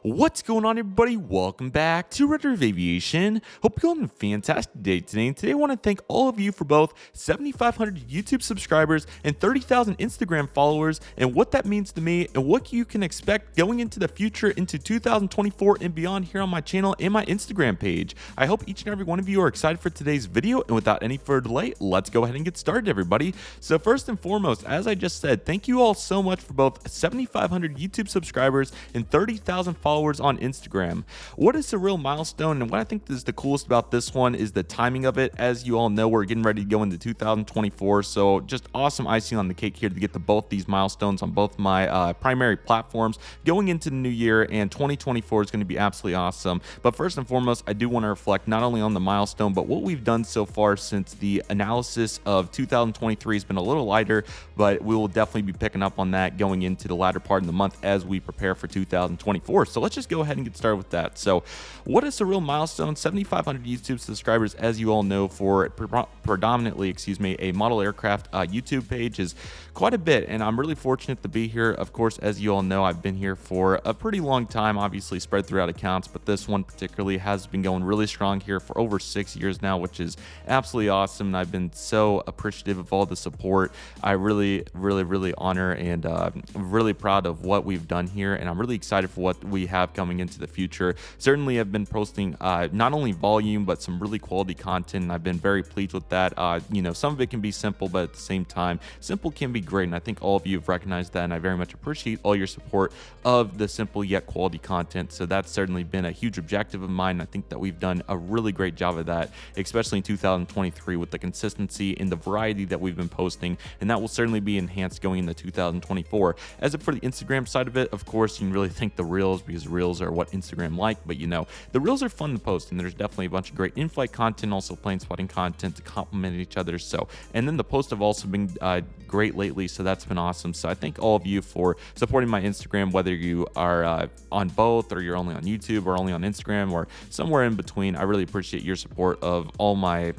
What's going on, everybody? Welcome back to Redriveraviation. Hope you're having a fantastic day today. And today I want to thank all of you for both 7,500 YouTube subscribers and 30,000 Instagram followers, and what that means to me and what you can expect going into the future, into 2024 and beyond, here on my channel and my Instagram page. I hope each and every one of you are excited for today's video, and without any further delay, let's go ahead and get started, everybody. So first and foremost, as I just said, thank you all so much for both 7,500 YouTube subscribers and 30,000 followers on Instagram. What is a real milestone, and what I think is the coolest about this one is the timing of it. As you all know, we're getting ready to go into 2024, so just awesome icing on the cake here to get to both these milestones on both my primary platforms going into the new year, and 2024 is going to be absolutely awesome. But first and foremost, I do want to reflect not only on the milestone, but what we've done so far, since the analysis of 2023 has been a little lighter, but we will definitely be picking up on that going into the latter part of the month as we prepare for 2024. So let's just go ahead and get started with that. So what is a real milestone? 7,500 YouTube subscribers, as you all know, for predominantly, a model aircraft YouTube page is quite a bit, and I'm really fortunate to be here. Of course, as you all know, I've been here for a pretty long time, obviously spread throughout accounts, but this one particularly has been going really strong here for over 6 years now, which is absolutely awesome, and I've been so appreciative of all the support. I really honor and really proud of what we've done here, and I'm really excited for what we have coming into the future. Certainly, I've been posting not only volume, but some really quality content, and I've been very pleased with that. Some of it can be simple, but at the same time, simple can be great, and I think all of you have recognized that, and I very much appreciate all your support of the simple yet quality content. So that's certainly been a huge objective of mine. I think that we've done a really great job of that, especially in 2023, with the consistency and the variety that we've been posting, and that will certainly be enhanced going into 2024. As for the Instagram side of it, of course, you can really thank the Reels, because Reels are what Instagram like, but the Reels are fun to post, and there's definitely a bunch of great in-flight content, also plane spotting content to complement each other. So, and then the posts have also been great lately, so that's been awesome. So I thank all of you for supporting my Instagram, whether you are on both, or you're only on YouTube, or only on Instagram, or somewhere in between. I really appreciate your support of all my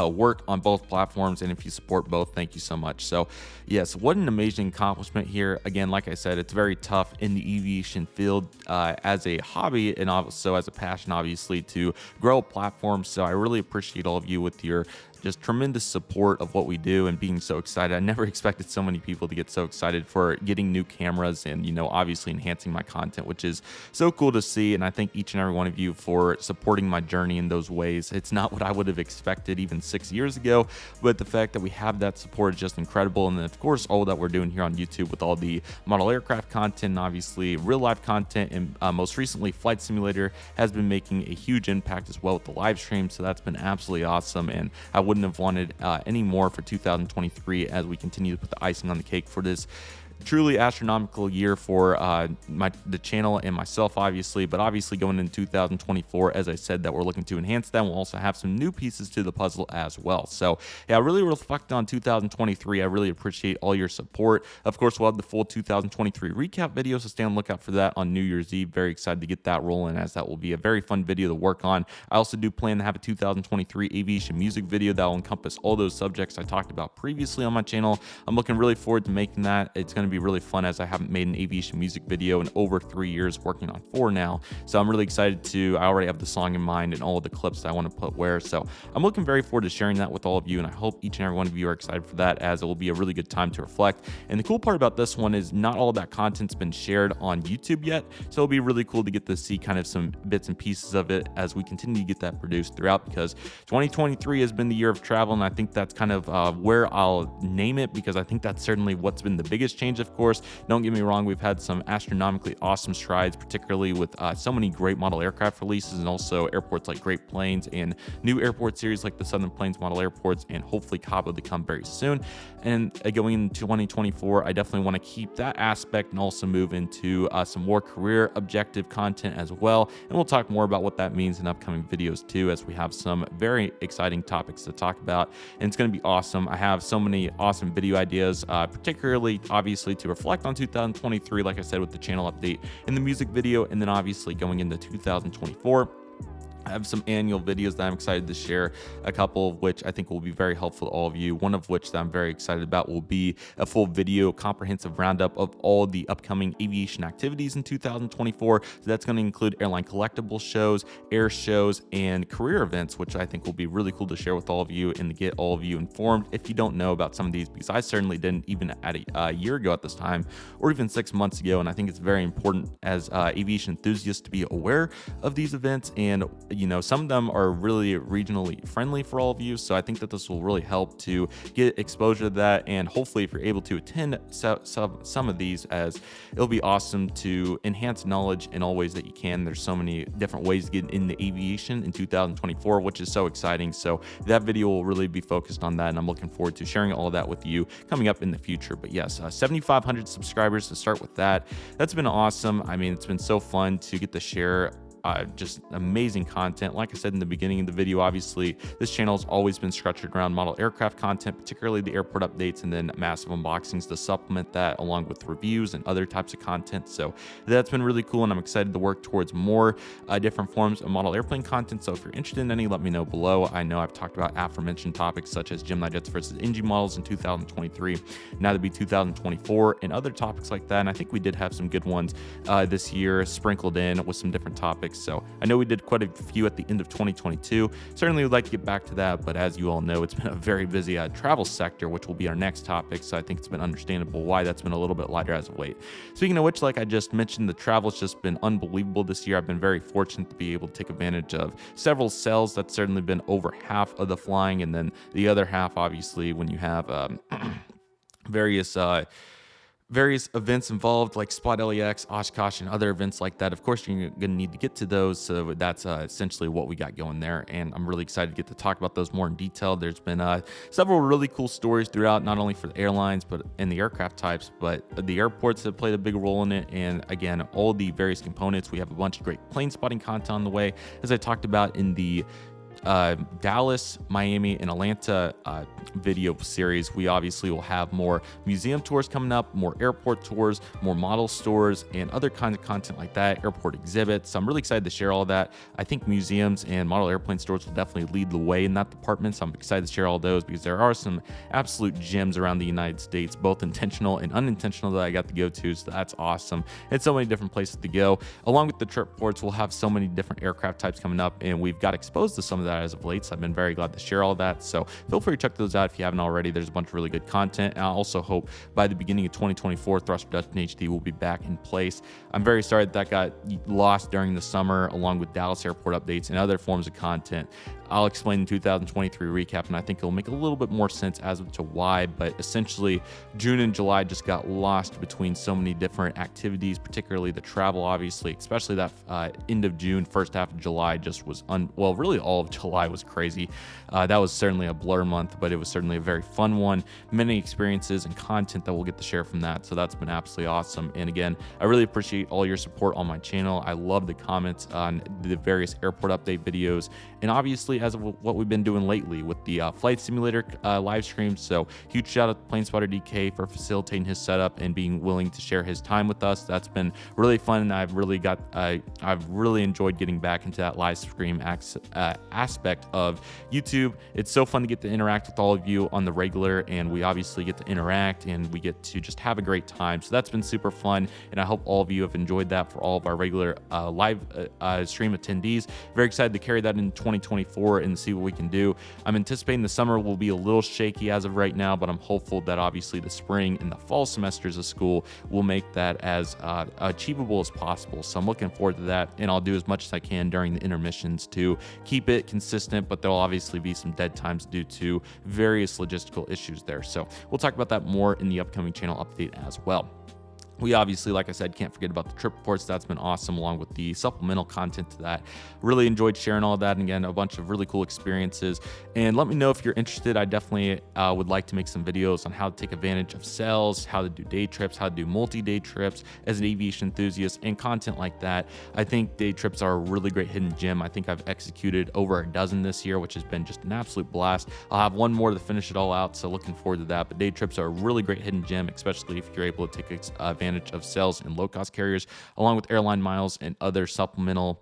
work on both platforms, and if you support both, thank you so much. So yes, what an amazing accomplishment here. Again, like I said, it's very tough in the aviation field as a hobby, and also as a passion, obviously, to grow a platform. So I really appreciate all of you with your just tremendous support of what we do and being so excited. I never expected so many people to get so excited for getting new cameras and, obviously enhancing my content, which is so cool to see. And I thank each and every one of you for supporting my journey in those ways. It's not what I would have expected even 6 years ago, but the fact that we have that support is just incredible. And then, of course, all that we're doing here on YouTube with all the model aircraft content, and obviously real life content, and most recently Flight Simulator has been making a huge impact as well with the live stream. So that's been absolutely awesome, and I wouldn't have wanted any more for 2023 as we continue to put the icing on the cake for this truly astronomical year for the channel and myself, obviously. But obviously going into 2024, as I said, that we're looking to enhance that. We'll also have some new pieces to the puzzle as well. So yeah, I really reflect on 2023. I really appreciate all your support. Of course, we'll have the full 2023 recap video, so stay on the lookout for that on New Year's Eve. Very excited to get that rolling, as that will be a very fun video to work on. I also do plan to have a 2023 aviation music video that will encompass all those subjects I talked about previously on my channel. I'm looking really forward to making that. It's going to be really fun, as I haven't made an aviation music video in over 3 years, working on 4 now. So I'm really excited I already have the song in mind and all of the clips that I want to put where. So I'm looking very forward to sharing that with all of you, and I hope each and every one of you are excited for that, as it will be a really good time to reflect. And the cool part about this one is not all of that content's been shared on YouTube yet, so it'll be really cool to get to see kind of some bits and pieces of it as we continue to get that produced throughout, because 2023 has been the year of travel, and I think that's kind of where I'll name it, because I think that's certainly what's been the biggest change. Of course, don't get me wrong, we've had some astronomically awesome strides, particularly with so many great model aircraft releases, and also airports like Great Plains and new airport series like the Southern Plains model airports, and hopefully Cabo to come very soon. And going into 2024, I definitely want to keep that aspect and also move into some more career objective content as well. And we'll talk more about what that means in upcoming videos too, as we have some very exciting topics to talk about, and it's going to be awesome. I have so many awesome video ideas, particularly obviously to reflect on 2023, like I said, with the channel update and the music video, and then obviously going into 2024. I have some annual videos that I'm excited to share, a couple of which I think will be very helpful to all of you. One of which that I'm very excited about will be a full video comprehensive roundup of all the upcoming aviation activities in 2024. So that's going to include airline collectible shows, air shows, and career events, which I think will be really cool to share with all of you and to get all of you informed if you don't know about some of these, because I certainly didn't even at a year ago at this time, or even 6 months ago. And I think it's very important as aviation enthusiasts to be aware of these events, and some of them are really regionally friendly for all of you. So I think that this will really help to get exposure to that. And hopefully if you're able to attend some of these, as it'll be awesome to enhance knowledge in all ways that you can. There's so many different ways to get into aviation in 2024, which is so exciting. So that video will really be focused on that. And I'm looking forward to sharing all of that with you coming up in the future. But yes, 7,500 subscribers to start with that. That's been awesome. I mean, it's been so fun to get to share just amazing content. Like I said in the beginning of the video, obviously this channel has always been structured around model aircraft content, particularly the airport updates and then massive unboxings to supplement that, along with reviews and other types of content. So that's been really cool, and I'm excited to work towards more different forms of model airplane content. So if you're interested in any, let me know below. I know I've talked about aforementioned topics such as Gemini jets versus NG models in 2023, now to be 2024, and other topics like that. And I think we did have some good ones this year sprinkled in with some different topics. So I know we did quite a few at the end of 2022. Certainly would like to get back to that, but as you all know, it's been a very busy travel sector, which will be our next topic. So I think it's been understandable why that's been a little bit lighter as of late. Speaking of which, like I just mentioned, the travel's just been unbelievable this year. I've been very fortunate to be able to take advantage of several sales. That's certainly been over half of the flying, and then the other half, obviously, when you have various events involved like Spot LEX, Oshkosh, and other events like that. Of course, you're going to need to get to those. So that's essentially what we got going there. And I'm really excited to get to talk about those more in detail. There's been several really cool stories throughout, not only for the airlines, but in the aircraft types, but the airports have played a big role in it. And again, all the various components. We have a bunch of great plane spotting content on the way, as I talked about in the Dallas, Miami, and Atlanta video series. We obviously will have more museum tours coming up, more airport tours, more model stores, and other kinds of content like that, airport exhibits. So I'm really excited to share all that. I think museums and model airplane stores will definitely lead the way in that department. So I'm excited to share all those, because there are some absolute gems around the United States, both intentional and unintentional, that I got to go to. So that's awesome. And so many different places to go. Along with the trip ports, we'll have so many different aircraft types coming up, and we've got exposed to some of that as of late. So I've been very glad to share all that. So feel free to check those out if you haven't already. There's a bunch of really good content. And I also hope by the beginning of 2024, Thrust Reduction HD will be back in place. I'm very sorry that got lost during the summer, along with Dallas airport updates and other forms of content. I'll explain the 2023 recap, and I think it'll make a little bit more sense as to why. But essentially, June and July just got lost between so many different activities, particularly the travel, obviously, especially that end of June, first half of July just was well, really all of July was crazy. That was certainly a blur month, but it was certainly a very fun one. Many experiences and content that we'll get to share from that. So that's been absolutely awesome. And again, I really appreciate all your support on my channel. I love the comments on the various airport update videos, and obviously as of what we've been doing lately with the flight simulator live streams. So huge shout out to Planespotter DK for facilitating his setup and being willing to share his time with us. That's been really fun, and I've really enjoyed getting back into that live stream aspect of YouTube. It's so fun to get to interact with all of you on the regular, and we obviously get to interact and we get to just have a great time. So that's been super fun, and I hope all of you have enjoyed that. For all of our regular live stream attendees, very excited to carry that in 2024 and see what we can do. I'm anticipating the summer will be a little shaky as of right now, but I'm hopeful that obviously the spring and the fall semesters of school will make that as achievable as possible. So I'm looking forward to that, and I'll do as much as I can during the intermissions to keep it consistent, but there'll obviously be some dead times due to various logistical issues there. So we'll talk about that more in the upcoming channel update as well. We obviously, like I said, can't forget about the trip reports. That's been awesome, along with the supplemental content to that. Really enjoyed sharing all that, and again, a bunch of really cool experiences. And let me know if you're interested. I definitely would like to make some videos on how to take advantage of sales, how to do day trips, how to do multi-day trips as an aviation enthusiast, and content like that. I think day trips are a really great hidden gem. I think I've executed over a dozen this year, which has been just an absolute blast. I'll have one more to finish it all out, so looking forward to that. But day trips are a really great hidden gem, especially if you're able to take advantage of sales and low-cost carriers, along with airline miles and other supplemental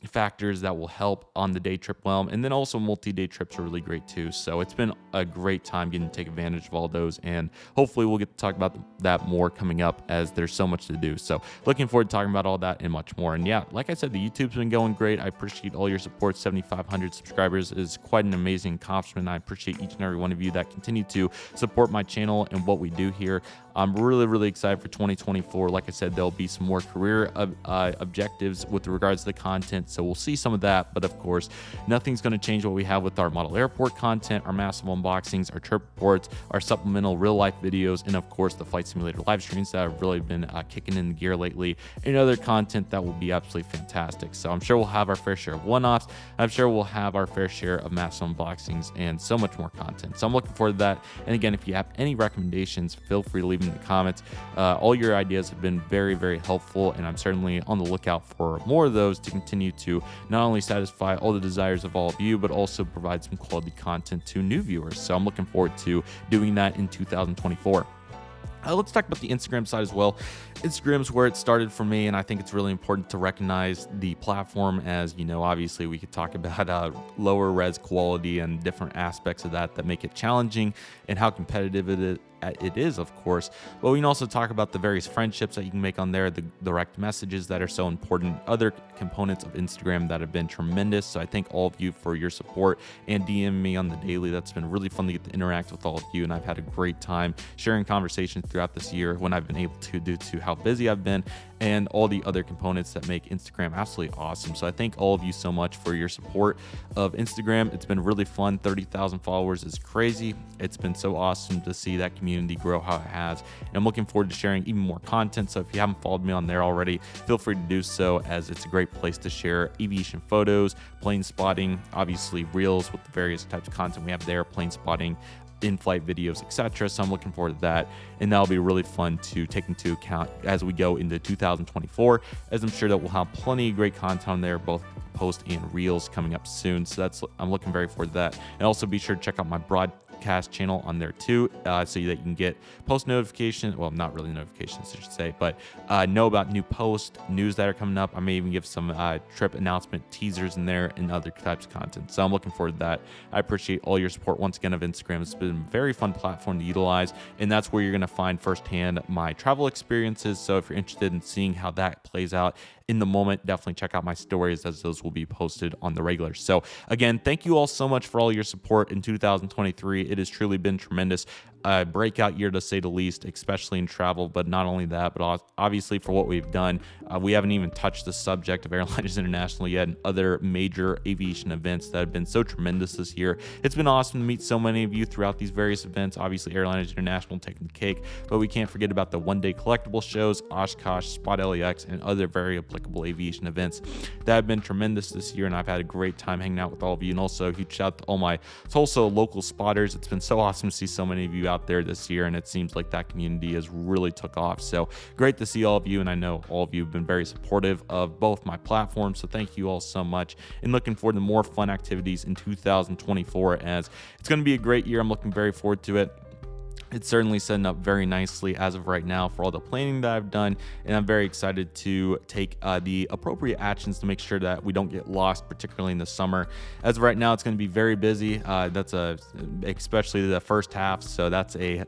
factors that will help on the day trip realm. And then also multi-day trips are really great too. So it's been a great time getting to take advantage of all those, and hopefully we'll get to talk about that more coming up, as there's so much to do. So looking forward to talking about all that and much more. And yeah, like I said, the YouTube's been going great. I appreciate all your support. 7,500 subscribers is quite an amazing accomplishment. I appreciate each and every one of you that continue to support my channel and what we do here. I'm really excited for 2024. Like I said, there'll be some more career objectives with regards to the content, so we'll see some of that. But of course, nothing's going to change what we have with our model airport content, our massive unboxings, our trip reports, our supplemental real life videos, and of course the flight simulator live streams that have really been kicking in the gear lately, and other content that will be absolutely fantastic. So I'm sure we'll have our fair share of one-offs. I'm sure we'll have our fair share of massive unboxings and so much more content. So I'm looking forward to that. And again, if you have any recommendations, feel free to leave in the comments. All your ideas have been very helpful, and I'm certainly on the lookout for more of those to continue to not only satisfy all the desires of all of you, but also provide some quality content to new viewers. So I'm looking forward to doing that in 2024. Let's talk about the Instagram side as well. Instagram's where it started for me, and I think it's really important to recognize the platform. As you know, obviously we could talk about lower res quality and different aspects of that make it challenging, and how competitive it is, of course. But we can also talk about the various friendships that you can make on there, the direct messages that are so important, other components of Instagram that have been tremendous. So I thank all of you for your support and DM me on the daily. That's been really fun to get to interact with all of you, and I've had a great time sharing conversations throughout this year when I've been able to, due to how busy I've been and all the other components that make Instagram absolutely awesome. So I thank all of you so much for your support of Instagram. It's been really fun. 30,000 followers is crazy. It's been so awesome to see that community grow how it has, and I'm looking forward to sharing even more content. So if you haven't followed me on there already, feel free to do so, as it's a great place to share aviation photos, plane spotting, obviously reels with the various types of content we have there, plane spotting, in-flight videos, etc. So I'm looking forward to that, and that'll be really fun to take into account as we go into 2024, as I'm sure that we'll have plenty of great content on there, both post and reels coming up soon. So I'm looking very forward to that. And also be sure to check out my broadcast channel on there too, so that you can get post notifications, well, not really notifications I should say, but know about new post news that are coming up. I may even give some trip announcement teasers in there and other types of content. So I'm looking forward to that. I appreciate all your support once again of Instagram. It's been a very fun platform to utilize, and that's where you're going to find firsthand my travel experiences. So if you're interested in seeing how that plays out in the moment, definitely check out my stories, as those will be posted on the regular. So again, thank you all so much for all your support in 2023. It has truly been tremendous. Breakout year to say the least, especially in travel. But not only that, but obviously for what we've done, we haven't even touched the subject of Airliners International yet, and other major aviation events that have been so tremendous this year. It's been awesome to meet so many of you throughout these various events. Obviously Airliners International taking the cake, but we can't forget about the one-day collectible shows, Oshkosh, Spot LAX, and other very applicable aviation events that have been tremendous this year, and I've had a great time hanging out with all of you. And also a huge shout out to all my Tulsa local spotters. It's been so awesome to see so many of you out there this year, and it seems like that community has really took off. So great to see all of you, and I know all of you have been very supportive of both my platforms, so thank you all so much, and looking forward to more fun activities in 2024, as it's going to be a great year. I'm looking very forward to it. It's certainly setting up very nicely as of right now for all the planning that I've done, and I'm very excited to take the appropriate actions to make sure that we don't get lost, particularly in the summer. As of right now, it's going to be very busy. Especially the first half, so that's a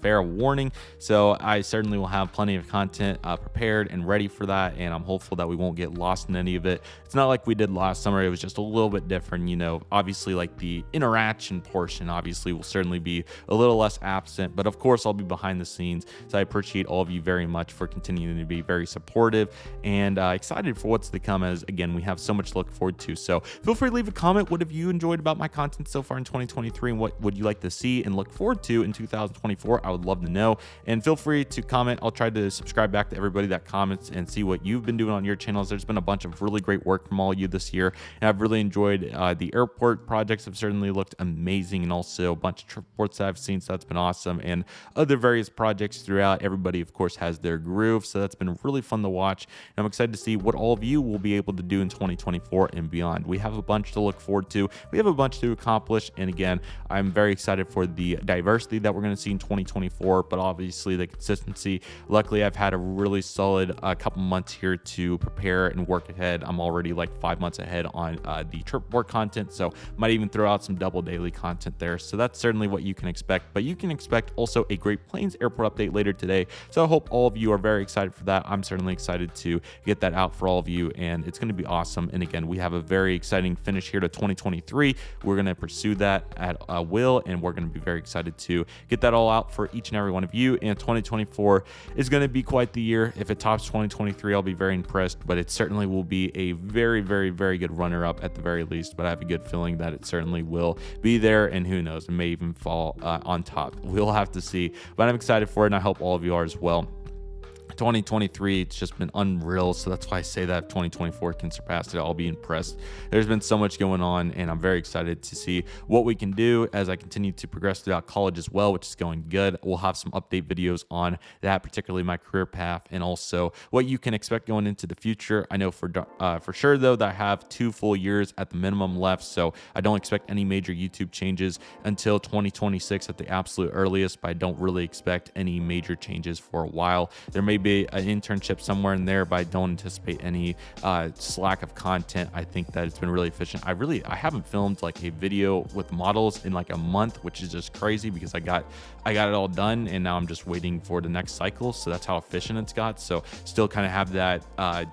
fair warning. So I certainly will have plenty of content prepared and ready for that, and I'm hopeful that we won't get lost in any of it. It's not like we did last summer. It was just a little bit different, you know. Obviously, like the interaction portion obviously will certainly be a little less absent, but of course I'll be behind the scenes. So I appreciate all of you very much for continuing to be very supportive, and excited for what's to come, as again we have so much to look forward to. So feel free to leave a comment. What have you enjoyed about my content so far in 2023, and what would you like to see and look forward to in 2024? I would love to know, and feel free to comment. I'll try to subscribe back to everybody that comments and see what you've been doing on your channels. There's been a bunch of really great work from all of you this year, and I've really enjoyed the airport projects. Have certainly looked amazing, and also a bunch of trip reports that I've seen, so that's been awesome. Instagram and other various projects throughout. Everybody, of course, has their groove, so that's been really fun to watch. And I'm excited to see what all of you will be able to do in 2024 and beyond. We have a bunch to look forward to. We have a bunch to accomplish. And again, I'm very excited for the diversity that we're going to see in 2024, but obviously the consistency. Luckily, I've had a really solid couple months here to prepare and work ahead. I'm already like 5 months ahead on the trip work content, so might even throw out some double daily content there. So that's certainly what you can expect, but you can expect also a Great Plains Airport update later today. So I hope all of you are very excited for that. I'm certainly excited to get that out for all of you, and it's going to be awesome. And again, we have a very exciting finish here to 2023. We're going to pursue that at will, and we're going to be very excited to get that all out for each and every one of you. And 2024 is going to be quite the year. If it tops 2023, I'll be very impressed, but it certainly will be a very, very, very good runner-up at the very least. But I have a good feeling that it certainly will be there, and who knows, it may even fall on top. We'll have to see, but I'm excited for it, and I hope all of you are as well. 2023, it's just been unreal, so that's why I say that if 2024 can surpass it, I'll be impressed. There's been so much going on, and I'm very excited to see what we can do as I continue to progress throughout college as well, which is going good. We'll have some update videos on that, particularly my career path, and also what you can expect going into the future. I know for sure though that I have 2 full years at the minimum left, so I don't expect any major YouTube changes until 2026 at the absolute earliest, but I don't really expect any major changes for a while. There may be an internship somewhere in there, but I don't anticipate any slack of content. I think that it's been really efficient. I haven't filmed like a video with models in like a month, which is just crazy because I got it all done, and now I'm just waiting for the next cycle. So that's how efficient it's got. So still kind of have that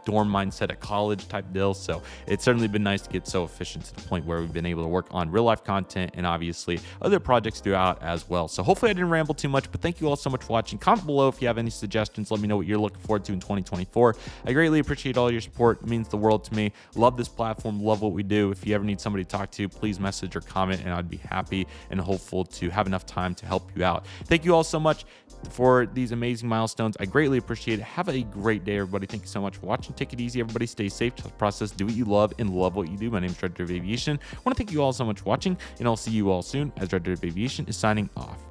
dorm mindset at college type deal. So it's certainly been nice to get so efficient to the point where we've been able to work on real life content and obviously other projects throughout as well. So hopefully I didn't ramble too much, but thank you all so much for watching. Comment below if you have any suggestions. Let me know what you're looking forward to in 2024. I greatly appreciate all your support. It means the world to me. Love this platform, love what we do. If you ever need somebody to talk to, please message or comment, and I'd be happy and hopeful to have enough time to help you out. Thank you all so much for these amazing milestones. I greatly appreciate it. Have a great day, everybody. Thank you so much for watching. Take it easy, everybody. Stay safe, trust the process, do what you love, and love what you do. My name is Redriveraviation. I want to thank you all so much for watching, and I'll see you all soon as Redriveraviation is signing off.